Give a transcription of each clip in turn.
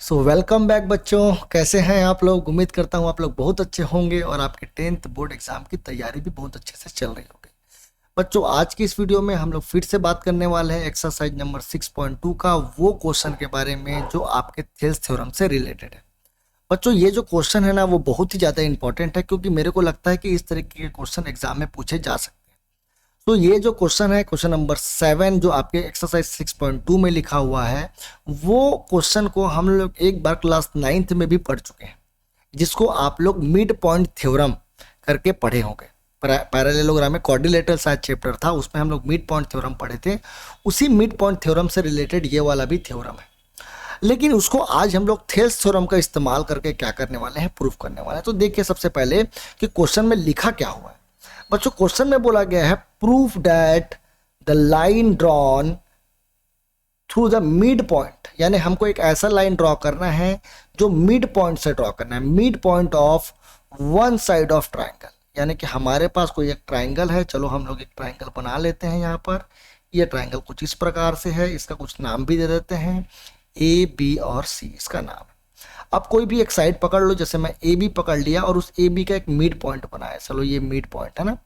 Welcome back बच्चों। कैसे हैं आप लोग? उम्मीद करता हूँ आप लोग बहुत अच्छे होंगे और आपके 10th बोर्ड एग्जाम की तैयारी भी बहुत अच्छे से चल रही होगी। बच्चों, आज की इस वीडियो में हम लोग फिर से बात करने वाले हैं एक्सरसाइज नंबर 6.2 का वो क्वेश्चन के बारे में जो आपके थेल्स थ्योरम से रिलेटेड है। बच्चों, ये जो क्वेश्चन है ना वो बहुत ही ज़्यादा इंपॉर्टेंट है, क्योंकि मेरे को लगता है कि इस तरीके के क्वेश्चन एग्जाम में पूछे जा सकते हैं। तो ये जो क्वेश्चन है, क्वेश्चन नंबर 7 जो आपके एक्सरसाइज 6.2 में लिखा हुआ है, वो क्वेश्चन को हम लोग एक बार क्लास 9th में भी पढ़ चुके हैं, जिसको आप लोग मिड पॉइंट थ्योरम करके पढ़े होंगे। पैरेललोग्राम में क्वाड्रिलेटरल शायद चैप्टर था, उसमें हम लोग मिड पॉइंट थ्योरम पढ़े थे। उसी मिड पॉइंट थ्योरम से रिलेटेड ये वाला भी थ्योरम है, लेकिन उसको आज हम लोग थेल्स थ्योरम का इस्तेमाल करके क्या करने वाले हैं, प्रूफ करने वाले हैं। तो देखिए सबसे पहले कि क्वेश्चन में लिखा क्या हुआ है। बच्चों, क्वेश्चन में बोला गया है proof that the line drawn through the mid point, यानी हमको एक ऐसा लाइन ड्रॉ करना है जो मिड पॉइंट से ड्रॉ करना है, mid point of one side of triangle. यानी कि हमारे पास कोई एक ट्राइंगल है, चलो हम लोग एक ट्राइंगल बना लेते हैं। यहाँ पर ये ट्राइंगल कुछ इस प्रकार से है, इसका कुछ नाम भी दे देते हैं, ए बी और सी इसका नाम है। अब कोई भी एक साइड पकड़ लो, जैसे मैं ए बी पकड़ लिया और उस ए बी का एक मिड पॉइंट बनाया। चलो ये मिड पॉइंट है ना,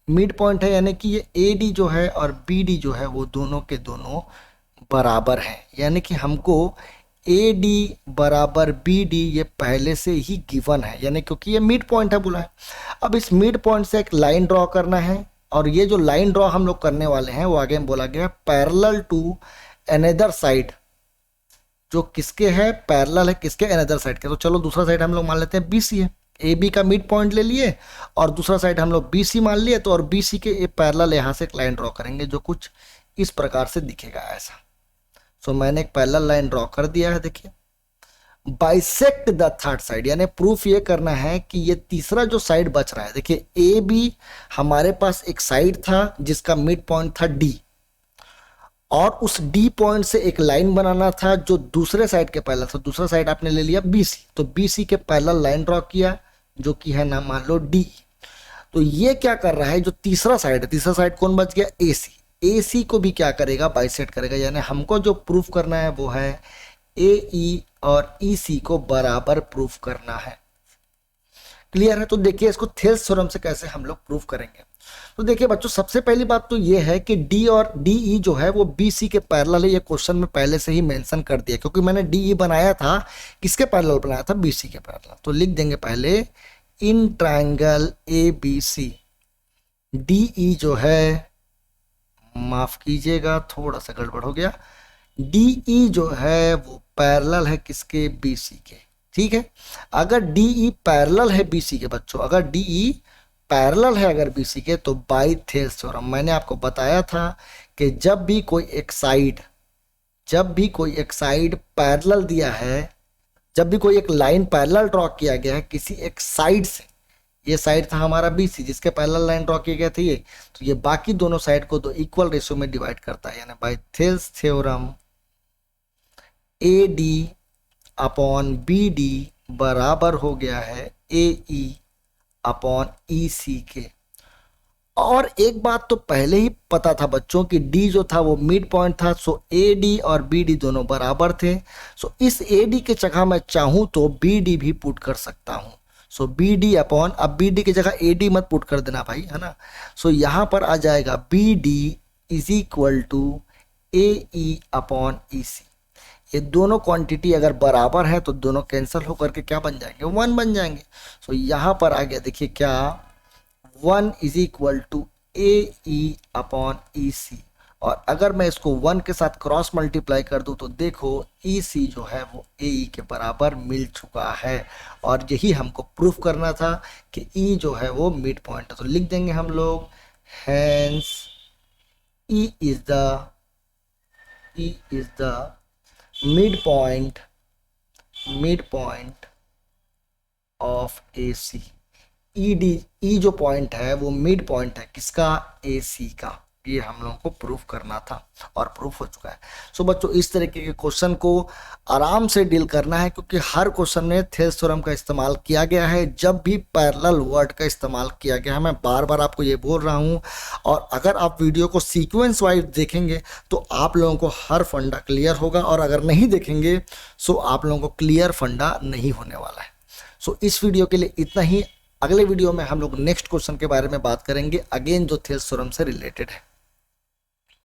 मिड पॉइंट है, यानी कि ये ए डी जो है और बी डी जो है वो दोनों के दोनों बराबर हैं। यानी कि हमको ए डी बराबर बी डी ये पहले से ही गिवन है, यानी क्योंकि ये मिड पॉइंट है बोला है। अब इस मिड पॉइंट से एक लाइन ड्रॉ करना है, और ये जो लाइन ड्रॉ हम लोग करने वाले हैं वो आगे में बोला गया पैरेलल टू अनदर साइड, जो किसके है, पैरेलल है किसके, अनदर साइड के। तो चलो दूसरा साइड हम लोग मान लेते हैं बी सी है, ए बी का मिड पॉइंट ले लिए और दूसरा साइड हम लोग बी सी मान लिए। तो और बी सी के पैरेलल यहाँ से एक लाइन ड्रॉ करेंगे जो कुछ इस प्रकार से दिखेगा ऐसा। सो मैंने एक पैरेलल लाइन ड्रॉ कर दिया है। देखिए, बाइसेक्ट द थर्ड साइड, यानी प्रूफ ये करना है कि ये तीसरा जो साइड बच रहा है, देखिए ए बी हमारे पास एक साइड था जिसका मिड पॉइंट था डी, और उस डी पॉइंट से एक लाइन बनाना था जो दूसरे साइड के पैरेलल था। दूसरा साइड आपने ले लिया बीसी, तो बीसी के पैरेलल लाइन ड्रॉ किया जो कि है ना, मान लो डी। तो ये क्या कर रहा है, जो तीसरा साइड है, तीसरा साइड कौन बच गया, एसी। एसी को भी क्या करेगा, बाइसेक्ट करेगा। यानी हमको जो प्रूफ करना है वो है ए ई और ई सी को बराबर प्रूफ करना है। क्लियर है? तो देखिए इसको थेल्स थ्योरम से कैसे हम लोग प्रूफ करेंगे। तो देखिए बच्चों, सबसे पहली बात तो ये है कि डी और डी ई जो है वो बी सी के पैरेलल है। ये क्वेश्चन में पहले से ही मेंशन कर दिया, क्योंकि मैंने डी ई बनाया था, किसके पैरेलल बनाया था, बी सी के पैरेलल। तो लिख देंगे पहले in triangle A B C, D E जो है, माफ कीजिएगा थोड़ा सा गड़बड़ हो गया, डी ई जो है वो पैरेलल है किसके, बी सी के। ठीक है, अगर डी ई पैरेलल है बी सी के बच्चों, अगर डी ई पैरेलल है अगर बीसी के, तो बाई थेल्स थ्योरम, मैंने आपको बताया था कि जब भी कोई एक साइड पैरेलल दिया है, जब भी कोई एक लाइन पैरेलल ड्रॉ किया गया है किसी एक साइड से, ये साइड था हमारा बीसी जिसके पैरेलल लाइन ड्रॉ किए गए थे ये, तो ये बाकी दोनों साइड को दो इक्वल रेशियो में डिवाइड करता है। यानी by Thales theorem A D upon B D बराबर हो गया है ए ई अपॉन ई सी के। और एक बात तो पहले ही पता था बच्चों कि डी जो था वो मिड पॉइंट था, सो ए डी और बी डी दोनों बराबर थे। सो इस ए डी के जगह मैं चाहूं तो बी डी भी पुट कर सकता हूं। सो बी डी अपॉन, अब बी डी की जगह ए डी मत पुट कर देना भाई, है ना। सो यहां पर आ जाएगा B D is equal to A E upon E C. ये दोनों क्वांटिटी अगर बराबर है तो दोनों कैंसिल होकर के क्या बन जाएंगे, वन बन जाएंगे। सो यहां पर आ गया, देखिए क्या, one is equal to A E upon E C. और अगर मैं इसको वन के साथ क्रॉस मल्टीप्लाई कर दूं तो देखो ई सी जो है वो ए ई के बराबर मिल चुका है। और यही हमको प्रूफ करना था कि ई जो है वो मिड पॉइंट है। तो लिख देंगे हम लोग hence E is the mid point of A C. E D, E जो पॉइंट है वो मिड पॉइंट है किसका, ए सी का। ये हम लोगों को प्रूफ करना था और प्रूफ हो चुका है। सो बच्चों इस तरीके के क्वेश्चन को आराम से डील करना है, क्योंकि हर क्वेश्चन में थेल्स थ्योरम का इस्तेमाल किया गया है जब भी पैरेलल वर्ड का इस्तेमाल किया गया है। मैं बार बार आपको ये बोल रहा हूँ, और अगर आप वीडियो को सीक्वेंस वाइज देखेंगे तो आप लोगों को हर फंडा क्लियर होगा, और अगर नहीं देखेंगे सो आप लोगों को क्लियर फंडा नहीं होने वाला है। सो इस वीडियो के लिए इतना ही। अगले वीडियो में हम लोग नेक्स्ट क्वेश्चन के बारे में बात करेंगे, अगेन जो थेल्स थ्योरम से रिलेटेड है।